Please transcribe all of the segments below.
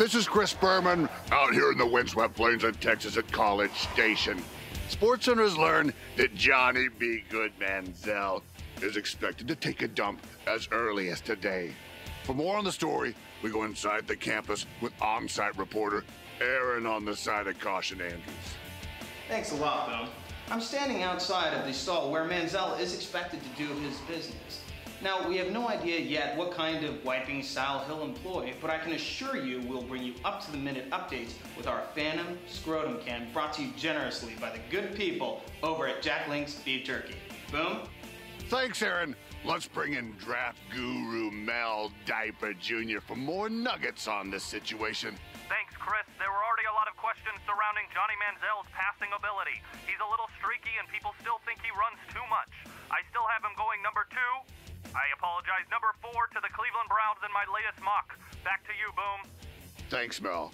This is Chris Berman out here in the windswept plains of Texas at College Station. SportsCenter has learned that Johnny B. Good Manziel is expected to take a dump as early as today. For more on the story, we go inside the campus with on-site reporter Aaron on the side of Caution Andrews. Thanks a lot, Bill. I'm standing outside of the stall where Manziel is expected to do his business. Now, we have no idea yet what kind of wiping style he'll employ, but I can assure you we'll bring you up-to-the-minute updates with our Phantom Scrotum Can, brought to you generously by the good people over at Jack Link's Beef Jerky. Boom. Thanks, Aaron. Let's bring in draft guru Mel Diaper Jr. for more nuggets on this situation. Thanks, Chris. There were already a lot of questions surrounding Johnny Manziel's passing ability. He's a little streaky and people still think he runs too much. I still have him going number 2. I apologize, number 4 to the Cleveland Browns in my latest mock. Back to you, Boom. Thanks, Mel.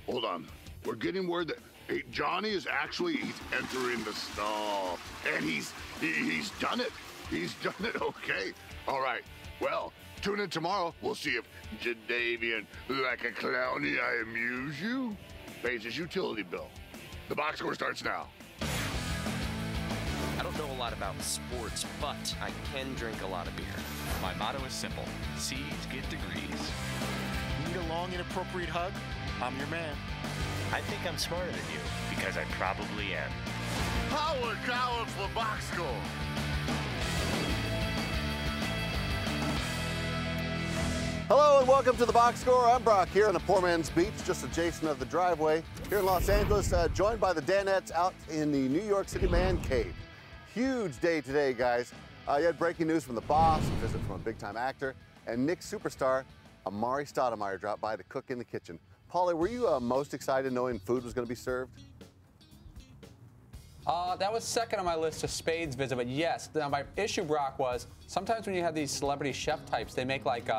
Hold on. We're getting word that Johnny is he's entering the stall. And he's done it. He's done it okay. All right. Well, tune in tomorrow. We'll see if Jadavian, like a clowny, I amuse you, pays his utility bill. The box score starts now. I don't know a lot about sports, but I can drink a lot of beer. My motto is simple. C's get degrees. Need a long, inappropriate hug? I'm your man. I think I'm smarter than you, because I probably am. Howard Collins for box score. Hello and welcome to the Box Score. I'm Brock here on the Poor Man's Beach, just adjacent of the driveway here in Los Angeles, joined by the Danettes out in the New York City Man Cave. Huge day today, guys. You had breaking news from the boss, a visit from a big-time actor, and Nick superstar Amar'e Stoudemire dropped by to cook in the kitchen. Paulie, were you most excited knowing food was going to be served? That was second on my list of Spade's visit, but yes. Now, my issue, Brock, was sometimes when you have these celebrity chef types, they make like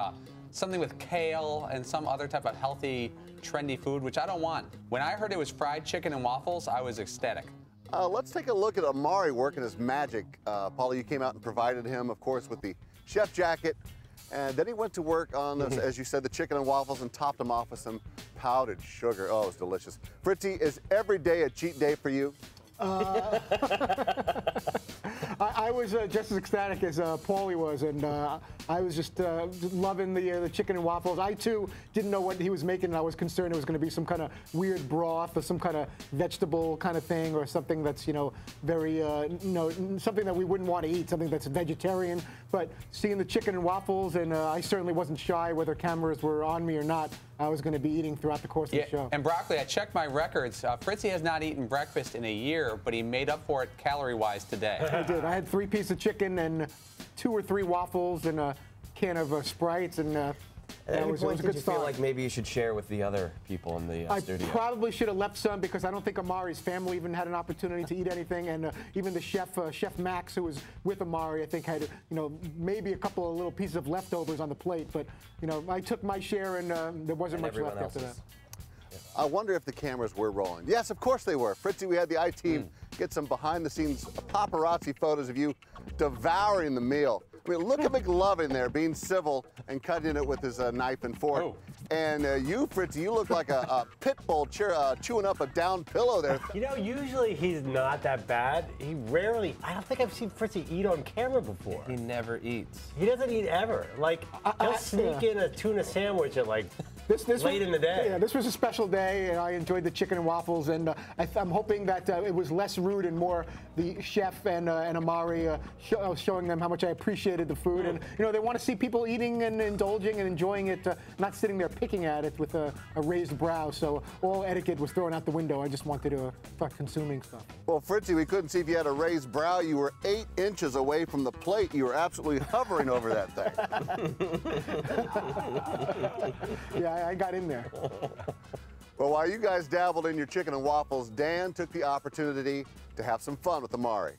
something with kale and some other type of healthy, trendy food, which I don't want. When I heard it was fried chicken and waffles, I was ecstatic. Let's take a look at Amar'e working his magic. Paulie, you came out and provided him, of course, with the chef jacket. And then he went to work on, this, as you said, the chicken and waffles and topped them off with some powdered sugar. Oh, it was delicious. Fritzy, is every day a cheat day for you? I was just as ecstatic as Paulie was, and I was just loving the chicken and waffles. I, too, didn't know what he was making, and I was concerned it was going to be some kind of weird broth or some kind of vegetable kind of thing or something that's, very, something that we wouldn't want to eat, something that's vegetarian. But seeing the chicken and waffles, and I certainly wasn't shy whether cameras were on me or not. I was going to be eating throughout the course of the show. And Broccoli, I checked my records. Fritzy has not eaten breakfast in a year, but he made up for it calorie-wise today. I did. I had 3 pieces of chicken and 2 or 3 waffles and a can of Sprites, and At any point, a did good you start. feel like maybe you should share with the other people in the studio? I probably should have left some because I don't think Amar'e's family even had an opportunity to eat anything, and even the chef, Chef Max, who was with Amar'e, I think had, maybe a couple of little pieces of leftovers on the plate. But, I took my share, and there wasn't much left after that. I wonder if the cameras were rolling. Yes, of course they were. Fritzy, we had the I-Team get some behind-the-scenes paparazzi photos of you devouring the meal. I mean, look at McLovin there being civil and cutting it with his knife and fork. Oh. And you, Fritzy, you look like a pit bull chewing up a down pillow there. Usually he's not that bad. He rarely, I don't think I've seen Fritzy eat on camera before. He never eats. He doesn't eat ever. Like, he'll sneak in a tuna sandwich at like late in the day. Yeah, this was a special day, and I enjoyed the chicken and waffles, and I'm hoping that it was less rude and more the chef and Amar'e showing them how much I appreciated the food. And, they want to see people eating and indulging and enjoying it, not sitting there picking at it with a raised brow. So all etiquette was thrown out the window. I just wanted to start consuming stuff. Well, Fritzy, we couldn't see if you had a raised brow. You were 8 inches away from the plate. You were absolutely hovering over that thing. Yeah, I got in there. Well, while you guys dabbled in your chicken and waffles, Dan took the opportunity to have some fun with Amar'e.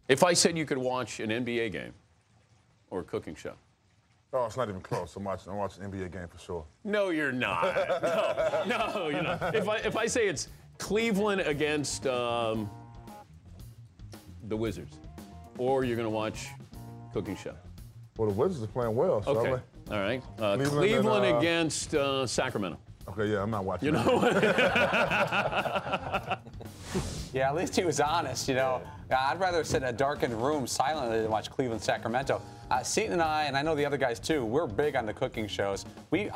If I said you could watch an NBA game or a cooking show. Oh, it's not even close. I'm watching an NBA game for sure. No, you're not. No, you're not. If I say it's Cleveland against the Wizards, or you're going to watch cooking show. Well, the Wizards are playing well, so okay. All right. Cleveland Cleveland and, against Sacramento. Okay, yeah, I'm not watching. You know what? Yeah, at least he was honest, you know. I'd rather sit in a darkened room silently than watch Cleveland-Sacramento. Seton and I know the other guys too, we're big on the cooking shows. I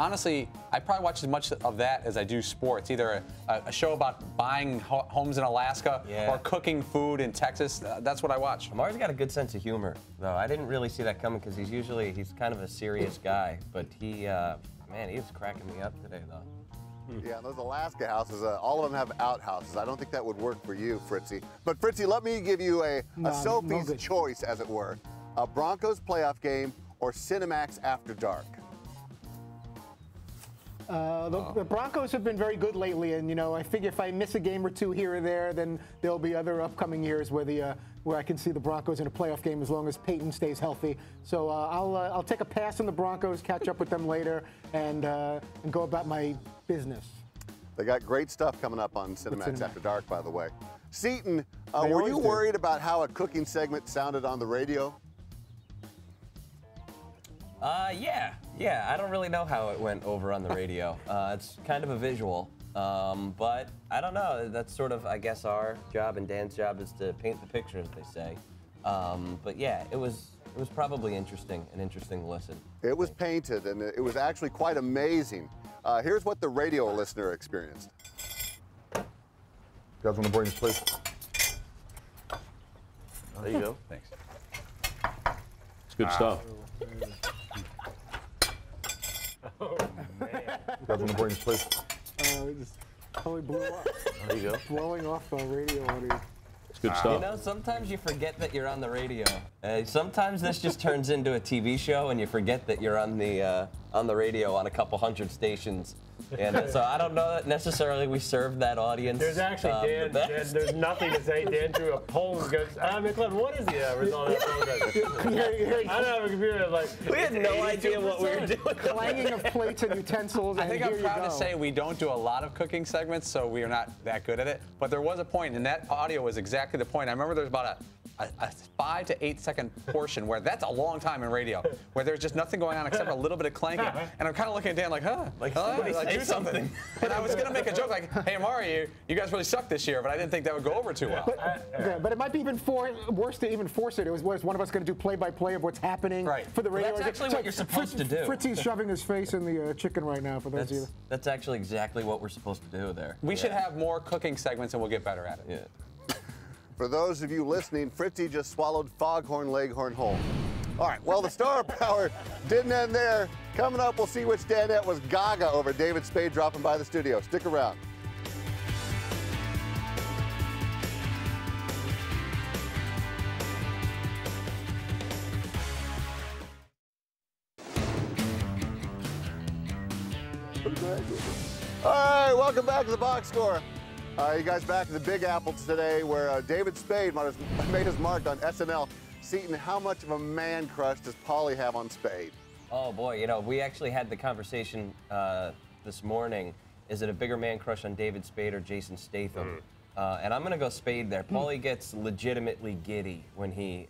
probably watch as much of that as I do sports, either a show about buying homes in Alaska or cooking food in Texas. That's what I watch. Amar's got a good sense of humor, though. I didn't really see that coming because he's kind of a serious guy, but man, he was cracking me up today, though. Yeah, those Alaska houses, all of them have outhouses. I don't think that would work for you, Fritzy. But Fritzy, let me give you a Sophie's choice, as it were. A Broncos playoff game or Cinemax After Dark? The Broncos have been very good lately, and I figure if I miss a game or two here or there, then there'll be other upcoming years where I can see the Broncos in a playoff game as long as Peyton stays healthy. So I'll take a pass on the Broncos, catch up with them later, and go about my business. They got great stuff coming up on Cinemax After Dark, by the way. Seton, were you worried about how a cooking segment sounded on the radio? Yeah. I don't really know how it went over on the radio. It's kind of a visual, but I don't know. That's sort of, I guess, our job and Dan's job is to paint the picture, as they say. But yeah, it was probably an interesting listen. It was painted, and it was actually quite amazing. Here's what the radio listener experienced. You guys want to bring this place? There you go. Thanks. It's good stuff. Oh, man. You guys want to bring this place? It just totally blew up. There you go. Blowing off the radio audio. It's good stuff. You know, sometimes you forget that you're on the radio. Sometimes this just turns into a TV show, and you forget that you're on the radio on a couple hundred stations. And so I don't know that necessarily we served that audience. There's actually Dan, there's nothing to say. Dan drew a poll and goes, McLeod, what is the result of that program? I don't have a computer. Like, we had no idea what we were doing. Clanging of plates and utensils. I think I'm proud to say we don't do a lot of cooking segments, so we are not that good at it. But there was a point, and that audio was exactly the point. I remember there's about a 5 to 8 second portion where that's a long time in radio, where there's just nothing going on except a little bit of clanking. And I'm kind of looking at Dan like, do something. And I was going to make a joke like, hey, Amari, you guys really suck this year, but I didn't think that would go over too well. But it might be even worse to even force it. Was one of us going to do play-by-play of what's happening for the radio? Well, that's actually what you're supposed to do. Fritzy's shoving his face in the chicken right now, for those of you. That's actually exactly what we're supposed to do there. We should have more cooking segments, and we'll get better at it. Yeah. For those of you listening, Fritzy just swallowed Foghorn Leghorn whole. All right, well, the star power didn't end there. Coming up, we'll see which Danette was gaga over David Spade dropping by the studio. Stick around. All right, welcome back to the Box Score. You guys back in the Big Apple today, where David Spade made his mark on SNL. Seton, how much of a man crush does Paulie have on Spade? Oh boy, we actually had the conversation this morning. Is it a bigger man crush on David Spade or Jason Statham? And I'm gonna go Spade there. Paulie gets legitimately giddy when he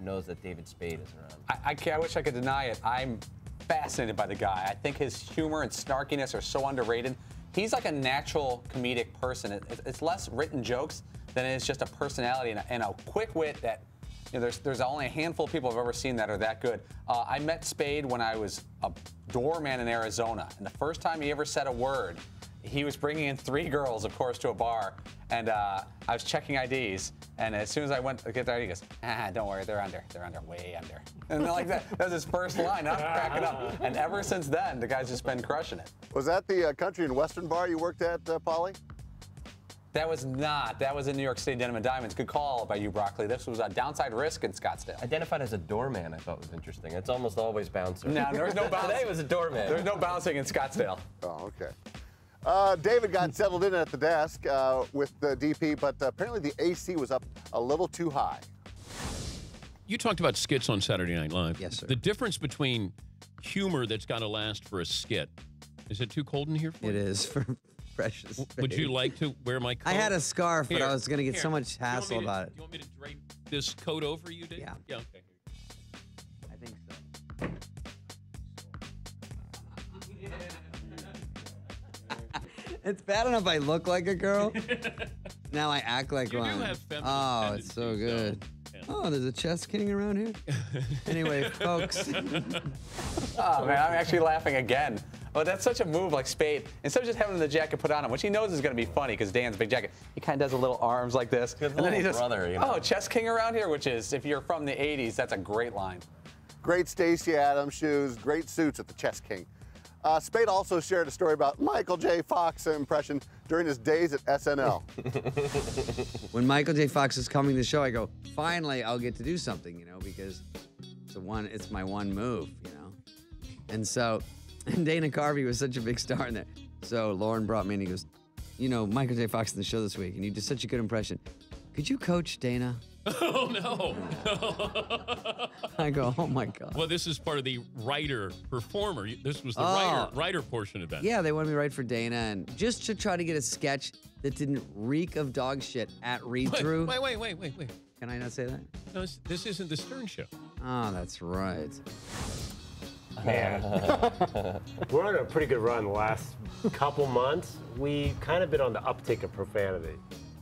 knows that David Spade is around. I wish I could deny it. I'm fascinated by the guy. I think his humor and snarkiness are so underrated. He's like a natural comedic person. It's less written jokes than it is just a personality and a quick wit that, there's only a handful of people I've ever seen that are that good. I met Spade when I was a doorman in Arizona, and the first time he ever said a word, he was bringing in 3 girls, of course, to a bar, and I was checking IDs, and as soon as I went to get their ID, he goes, don't worry, they're under, way under. And like that was his first line. I'm cracking up. And ever since then, the guy's just been crushing it. Was that the country and western bar you worked at, Paulie? That was not. That was in New York City, Denim and Diamonds. Good call by you, Broccoli. This was a Downside Risk in Scottsdale. Identified as a doorman, I thought was interesting. It's almost always bouncer. No, there's no bouncing. Today was a doorman. There's no bouncing in Scottsdale. Oh, okay. David got settled in at the desk with the DP, but apparently the AC was up a little too high. You talked about skits on Saturday Night Live. Yes, sir. The difference between humor that's got to last for a skit, is it too cold in here for you? It is for Precious. Would you like to wear my coat? I had a scarf, but I was going to get here. so much hassle about it. You want me to drape this coat over you, Dave? Yeah. Yeah, okay. I think so. It's bad enough I look like a girl. Now I act like You do one. have feminine Oh, it's so good. Oh, there's a chess king around here? Anyway, folks. Oh, man, I'm actually laughing again. Oh, that's such a move like Spade. Instead of just having the jacket put on him, which he knows is going to be funny because Dan's big jacket, he kind of does a little arms like this. And then he just, brother, you know. Oh, chess king around here, which is, if you're from the 80s, that's a great line. Great Stacey Adams shoes, great suits at the Chess King. Spade also shared a story about Michael J. Fox impression during his days at SNL. When Michael J. Fox is coming to the show, I go, finally, I'll get to do something, because it's my one move, And so, and Dana Carvey was such a big star in there. So Lauren brought me and he goes, Michael J. Fox in the show this week, and you did such a good impression. Could you coach Dana? Oh, no. I go, oh, my God. Well, this is part of the writer-performer. This was the writer portion of that. Yeah, they wanted me to write for Dana, and just to try to get a sketch that didn't reek of dog shit at read-through. Wait. Can I not say that? No, this isn't the Stern Show. Oh, that's right. Man, we're on a pretty good run the last couple months. We kind of been on the uptick of profanity.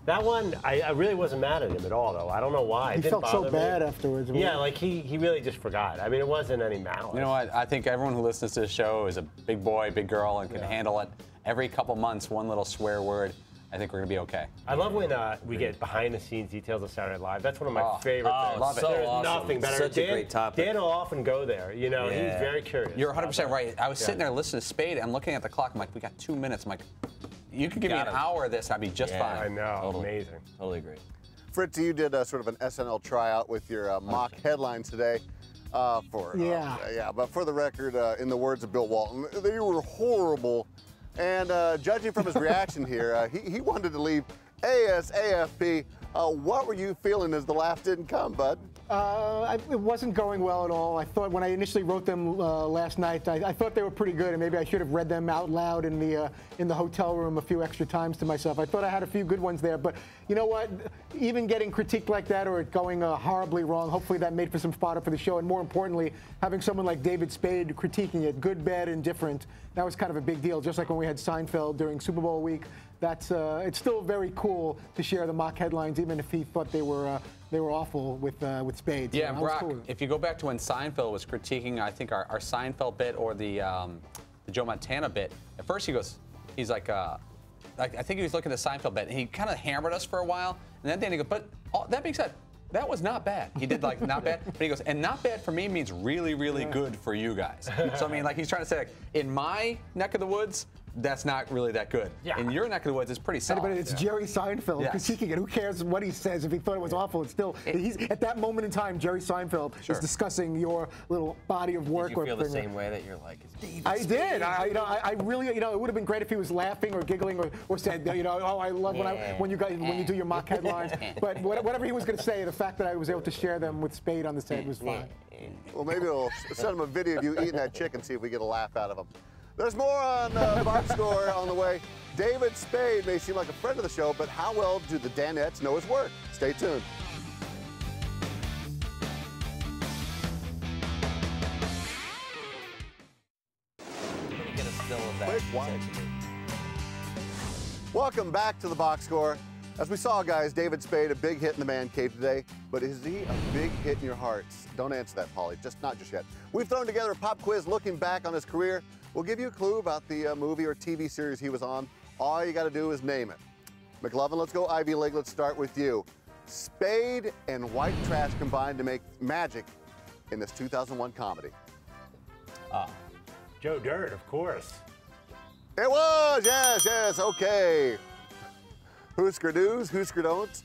That one, I really wasn't mad at him at all, though. I don't know why. He felt so bad afterwards. Yeah, like he really just forgot. I mean, it wasn't any malice. You know what? I think everyone who listens to the show is a big boy, big girl, and can handle it. Every couple months, one little swear word. I think we're going to be okay. I love when we get behind-the-scenes details of Saturday Night Live. That's one of my favorite things. Love it. So There's awesome. nothing better. Such a great topic. Dan will often go there. He's very curious. You're 100% right. I was sitting there listening to Spade. I'm looking at the clock. I'm like, we got 2 minutes. I'm like, you could give me an hour of this, and I'd be just fine. I know. Totally. Amazing. Totally agree. Fritzy, you did sort of an SNL tryout with your mock headlines today. But for the record, in the words of Bill Walton, they were horrible. And judging from his reaction here, he wanted to leave ASAFP. What were you feeling as the laugh didn't come, bud? It wasn't going well at all. I thought when I initially wrote them last night, I thought they were pretty good, and maybe I should have read them out loud in the hotel room a few extra times to myself. I thought I had a few good ones there, but you know what? Even getting critiqued like that or it going horribly wrong, hopefully that made for some fodder for the show, and more importantly, having someone like David Spade critiquing it, good, bad, indifferent, that was kind of a big deal. Just like when we had Seinfeld during Super Bowl week. That's it's still very cool to share the mock headlines, even if he thought they were awful with Spade. Yeah, and Brock, if you go back to when Seinfeld was critiquing, I think our Seinfeld bit or the Joe Montana bit. At first he's like, I think he was looking at the Seinfeld bit, and he kind of hammered us for a while, and then he goes, but that being said, that was not bad. He did like not bad, but he goes, and not bad for me means really, really good for you guys. So I mean, like he's trying to say, like, in my neck of the woods, that's not really that good. Yeah. In your neck of the woods, it's pretty solid. But it's Jerry Seinfeld critiquing it. Who cares what he says? If he thought it was awful, it's still, he's at that moment in time, Jerry Seinfeld is discussing your little body of work. Did you feel the same way that you're like, it's David I Spade. did. I really, it would have been great if he was laughing or giggling or said, oh, I love when you do your mock headlines. But whatever he was going to say, the fact that I was able to share them with Spade on the set was fine. Well, maybe we'll send him a video of you eating that chicken, see if we get a laugh out of him. There's more on Box Score on the way. David Spade may seem like a friend of the show, but how well do the Danettes know his work? Stay tuned. Get a still of that. Quick one. Welcome back to the Box Score. As we saw, guys, David Spade, a big hit in the man cave today, but is he a big hit in your hearts? Don't answer that, Paulie, not just yet. We've thrown together a pop quiz looking back on his career. We'll give you a clue about the movie or TV series he was on. All you got to do is name it. McLovin, let's go Ivy League. Let's start with you. Spade and white trash combined to make magic in this 2001 comedy. Joe Dirt, of course. It was, yes, okay. Husker do's, Husker don'ts.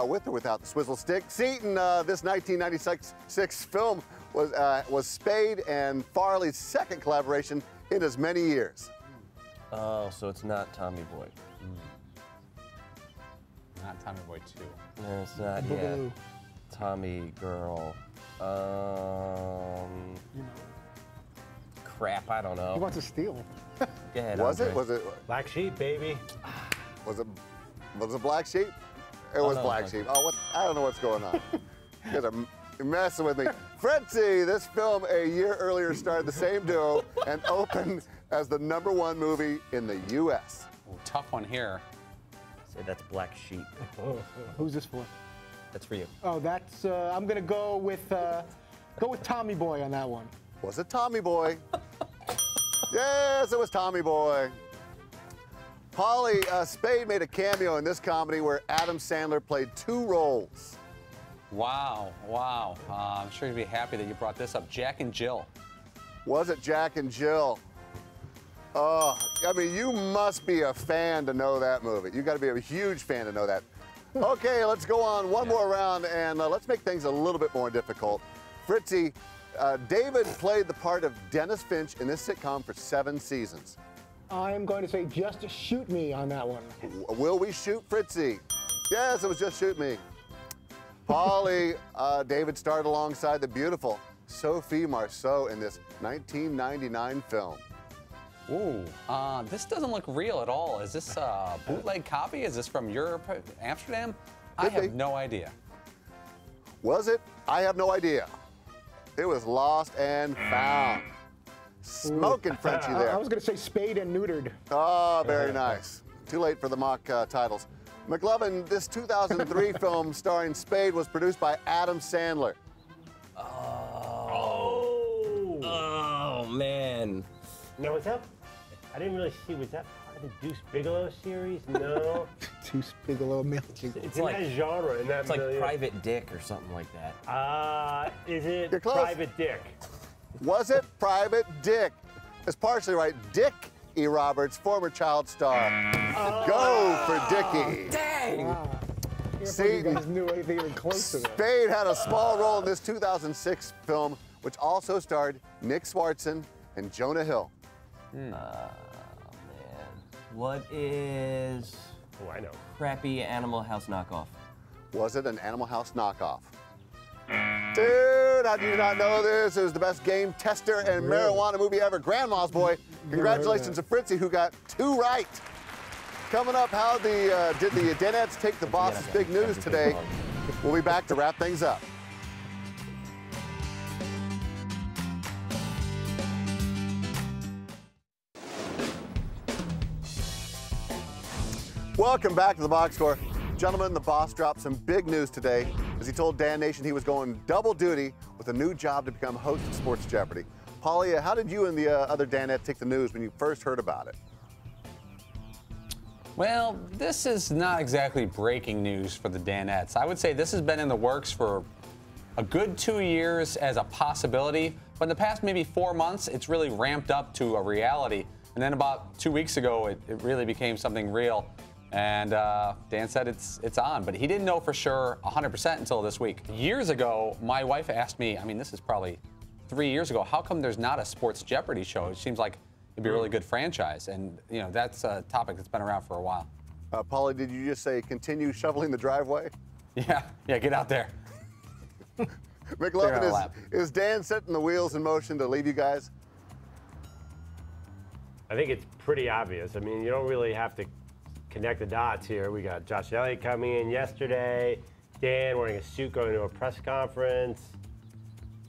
With or without the swizzle stick. Seaton, this 1996 film was Spade and Farley's second collaboration in as many years. Oh, so it's not Tommy Boy. Not Tommy Boy 2. No, it's not yet. Tommy Girl. Crap, I don't know. He wants to steal. Go ahead, Was Andre. it? Black Sheep, baby. Was it Black Sheep? It was Black Sheep. Oh, I don't know what's going on. You guys are messing with me. Fritzy, this film a year earlier starred the same duo and opened as the #1 movie in the U.S.? Ooh, tough one here. Say that's Black Sheep. Who's this for? That's for you. Oh, that's. I'm gonna go with Tommy Boy on that one. Was it Tommy Boy? Yes, it was Tommy Boy. Polly, Spade made a cameo in this comedy where Adam Sandler played 2 roles. Wow, wow. I'm sure you'd be happy that you brought this up. Jack and Jill. Was it Jack and Jill? Oh, I mean, you must be a fan to know that movie. You got to be a huge fan to know that. Okay, let's go on one more round, and let's make things a little bit more difficult. Fritzy, David played the part of Dennis Finch in this sitcom for 7 seasons. I'm going to say Just Shoot Me on that one. Will we shoot Fritzy? Yes, it was Just Shoot Me. Polly, David starred alongside the beautiful Sophie Marceau in this 1999 film. Ooh, this doesn't look real at all. Is this a bootleg copy? Is this from Europe, Amsterdam? I have no idea. Was it? I have no idea. It was Lost and Found. Smoking Frenchie there. I was going to say Spayed and Neutered. Oh, very nice. Too late for the mock titles. McLovin, this 2003 film starring Spade was produced by Adam Sandler. Oh, man. No, was that? I didn't really see. Was that part of the Deuce Bigelow series? No. Deuce Bigelow, Male It's in that genre. In that it's like Private Dick or something like that. Is it You're close. Private Dick? Was it Private Dick? It's partially right. Dick E. Roberts, former child star. Go for Dickie. Dang! See, you guys knew anything even close to that. Spade had a small role in this 2006 film, which also starred Nick Swartzen and Jonah Hill. Man. What is Oh, I know. crappy Animal House knockoff? Was it an Animal House knockoff? Dude, how do you not know this? It was the best game tester and marijuana movie ever, Grandma's Boy. Congratulations to Fritzy, who got 2 right. Coming up, how did the Danettes take the boss's big news today? We'll be back to wrap things up. Welcome back to the Box Score. Gentlemen, the boss dropped some big news today as he told Dan Nation he was going double duty with a new job to become host of Sports Jeopardy. Paulie, how did you and the other Danettes take the news when you first heard about it? Well, this is not exactly breaking news for the Danettes. I would say this has been in the works for a good 2 years as a possibility, but in the past maybe 4 months, it's really ramped up to a reality. And then about 2 weeks ago, it really became something real. And Dan said it's on, but he didn't know for sure 100% until this week. Years ago, my wife asked me, I mean, this is probably 3 years ago, how come there's not a Sports Jeopardy show? It seems like it'd be a really good franchise. And, you know, that's a topic that's been around for a while. Paulie, did you just say continue shoveling the driveway? Yeah, get out there. McLovin, is Dan setting the wheels in motion to leave you guys? I think it's pretty obvious. I mean, you don't really have to connect the dots here. We got Josh Elliott coming in yesterday, Dan wearing a suit going to a press conference.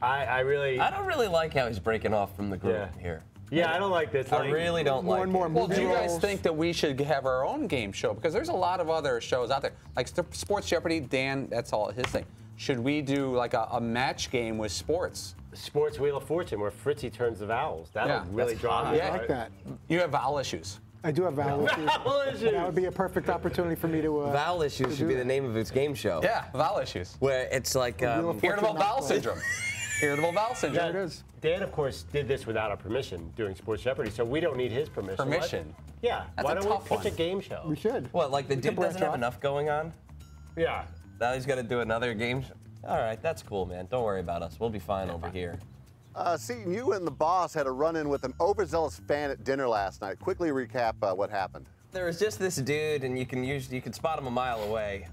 I don't really like how he's breaking off from the group here. Yeah, I don't like this. I really don't like it. Well, do you guys think that we should have our own game show? Because there's a lot of other shows out there. Like Sports Jeopardy, Dan, that's all his thing. Should we do like a match game with sports? Sports Wheel of Fortune, where Fritzy turns the vowels. That'll really draw me. I like that. You have vowel issues. I do have vowel issues. That would be a perfect opportunity for me to. Vowel issues should be the name of his game show. Yeah, vowel issues. Where it's like irritable bowel syndrome. Irritable bowel syndrome. There it is. Dan, of course, did this without our permission doing Sports Jeopardy, so we don't need his permission. Permission? Yeah. That's Why a don't tough we pitch one. a game show? We should. What, like the dude doesn't have off. enough going on? Yeah. Now he's got to do another game show? All right, that's cool, man. Don't worry about us. We'll be fine over here. Seton, you and the boss had a run-in with an overzealous fan at dinner last night. Quickly recap what happened. There was just this dude, and you can spot him a mile away.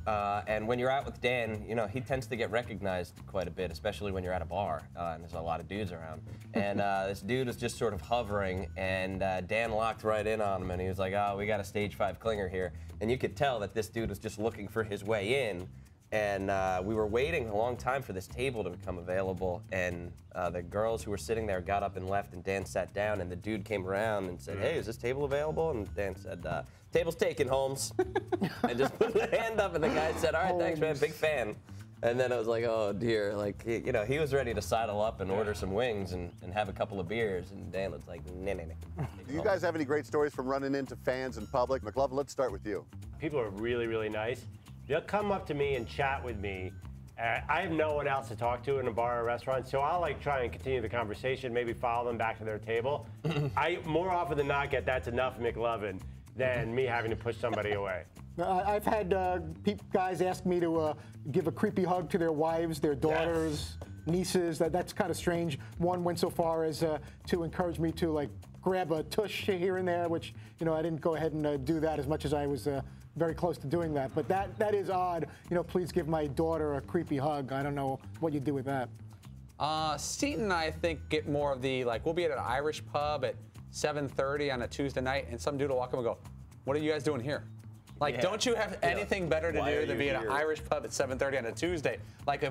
And when you're out with Dan, you know, he tends to get recognized quite a bit, especially when you're at a bar and there's a lot of dudes around. And this dude was just sort of hovering, and Dan locked right in on him, and he was like, "Oh, we got a stage 5 clinger here." And you could tell that this dude was just looking for his way in. And we were waiting a long time for this table to become available, and the girls who were sitting there got up and left, and Dan sat down, and the dude came around and said, "Hey, is this table available?" And Dan said, "Table's taken, Holmes." And just put the hand up, and the guy said, "All right, thanks, man, big fan." And then it was like, oh dear, like, you know, he was ready to sidle up and order some wings and have a couple of beers, and Dan was like, nah. Do you guys have any great stories from running into fans in public? McLovin, let's start with you. People are really, really nice. They'll come up to me and chat with me. I have no one else to talk to in a bar or a restaurant, so I'll like try and continue the conversation, maybe follow them back to their table. I more often than not get that's enough McLovin than me having to push somebody away. I've had guys ask me to give a creepy hug to their wives, their daughters, nieces. That's kind of strange. One went so far as to encourage me to like grab a tush here and there, which, you know, I didn't go ahead and do that as much as I was very close to doing that. But that is odd. You know, please give my daughter a creepy hug. I don't know what you do with that. Seton and I think get more of the, like, we'll be at an Irish pub at 7:30 on a Tuesday night, and some dude will walk up and go, "What are you guys doing here?" Like, don't you have anything better to do than be at an Irish pub at 7:30 on a Tuesday? Like,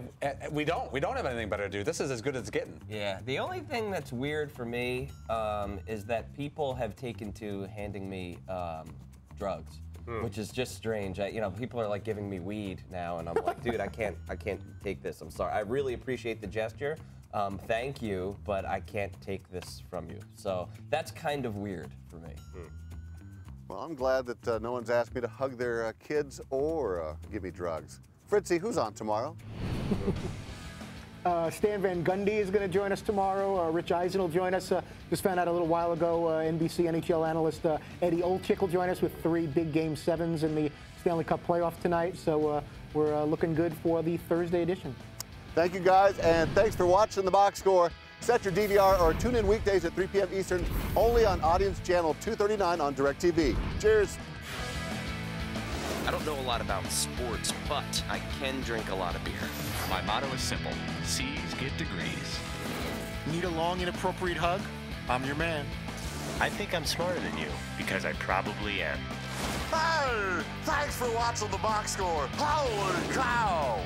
we don't have anything better to do. This is as good as it's getting. Yeah. The only thing that's weird for me is that people have taken to handing me drugs, which is just strange. You know, people are like giving me weed now, and I'm like, dude, I can't take this. I'm sorry. I really appreciate the gesture. Thank you, but I can't take this from you. So that's kind of weird for me. Well, I'm glad that no one's asked me to hug their kids or give me drugs. Fritzy, who's on tomorrow? Stan Van Gundy is going to join us tomorrow. Rich Eisen will join us. Just found out a little while ago, NBC NHL analyst Eddie Olczyk will join us with 3 big Game 7s in the Stanley Cup playoff tonight. So we're looking good for the Thursday edition. Thank you, guys, and thanks for watching The Box Score. Set your DVR or tune in weekdays at 3 p.m. Eastern, only on Audience Channel 239 on DirecTV. Cheers. I don't know a lot about sports, but I can drink a lot of beer. My motto is simple. C's get degrees. Need a long, inappropriate hug? I'm your man. I think I'm smarter than you, because I probably am. Hey! Thanks for watching The Box Score. Holy cow!